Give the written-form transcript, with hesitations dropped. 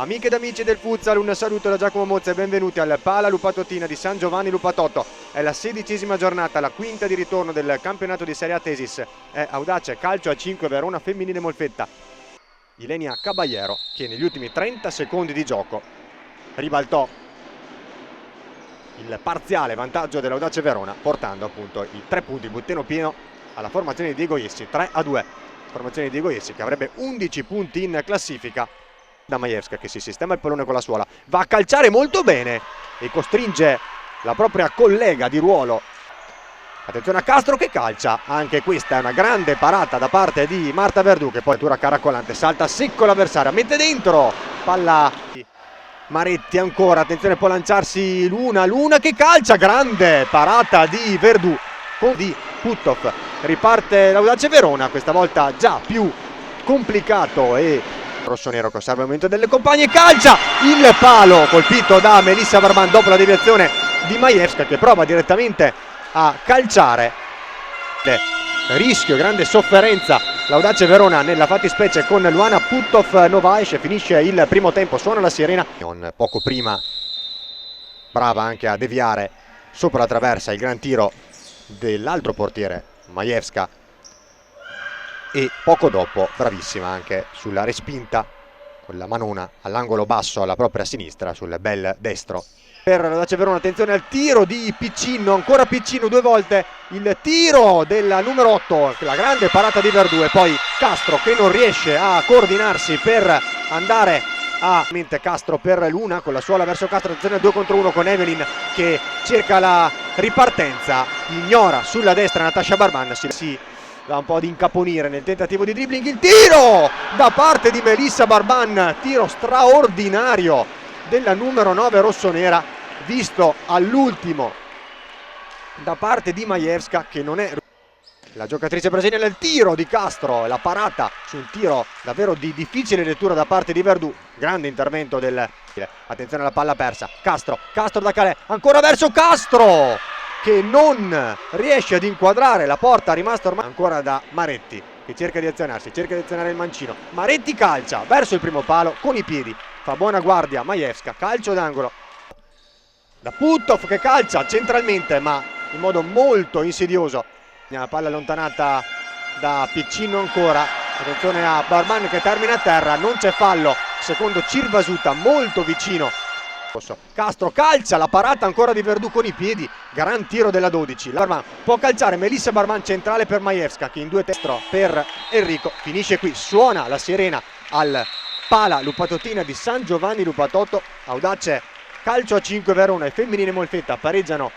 Amiche ed amici del futsal, un saluto da Giacomo Mozza e benvenuti al Pala Lupatottina di San Giovanni Lupatotto. È la 16ª giornata, la quinta di ritorno del campionato di Serie A Tesis. È Audace Calcio a 5 Verona Femminile Molfetta. Ilenia Caballero, che negli ultimi 30 secondi di gioco ribaltò il parziale vantaggio dell'Audace Verona, portando appunto i 3 punti, il bottino pieno alla formazione di Diego Issi, 3-2. Formazione di Diego Issi che avrebbe 11 punti in classifica. Da Majewska che si sistema il pallone con la suola, va a calciare molto bene e costringe la propria collega di ruolo. Attenzione a Castro che calcia, anche questa è una grande parata da parte di Marta Verdù, che poi tura caracolante, salta secco l'avversaria, mette dentro, palla Maretti ancora, attenzione, può lanciarsi Luna che calcia, grande parata di Verdù con di Puttoff. Riparte l'Audace Verona, questa volta già più complicato e rossonero che osserva il momento delle compagne, calcia il palo colpito da Melissa Barban dopo la deviazione di Majewska, che prova direttamente a calciare. Rischio, grande sofferenza l'Audace Verona nella fattispecie con Luana Puttoff Novaes. Finisce il primo tempo, suona la sirena. Poco prima brava anche a deviare sopra la traversa il gran tiro dell'altro portiere Majewska, e poco dopo bravissima anche sulla respinta con la manona all'angolo basso alla propria sinistra sul bel destro per l'Audace Verona. Attenzione al tiro di Piccino, ancora Piccino due volte, il tiro del numero 8, la grande parata di Verdù, e poi Castro che non riesce a coordinarsi per andare a Castro per Luna con la suola verso Castro. Attenzione 2 contro 1 con Evelyn che cerca la ripartenza, ignora sulla destra Natasha Barban, si va un po' ad incaponire nel tentativo di dribbling. Il tiro da parte di Melissa Barban, tiro straordinario della numero 9 rossonera, visto all'ultimo da parte di Majewska, che non è la giocatrice brasiliana. Il tiro di Castro, la parata su un tiro davvero di difficile lettura da parte di Verdù, grande intervento del... Attenzione alla palla persa, Castro da Calais, ancora verso Castro che non riesce ad inquadrare la porta, rimasta ormai ancora da Maretti che cerca di azionarsi, cerca di azionare il mancino. Maretti calcia verso il primo palo con i piedi, fa buona guardia Majewska, calcio d'angolo da Puttoff che calcia centralmente ma in modo molto insidioso. La palla allontanata da Piccino ancora, attenzione a Barban che termina a terra, non c'è fallo secondo Cirvasuta, molto vicino. Castro calcia, la parata ancora di Verdù con i piedi, gran tiro della 12. Barban può calciare, Melissa Barban centrale per Majewska che in due testro per Enrico, finisce qui, suona la sirena al Pala Lupatottina di San Giovanni Lupatotto. Audace Calcio a 5 Verona e Femminile Molfetta pareggiano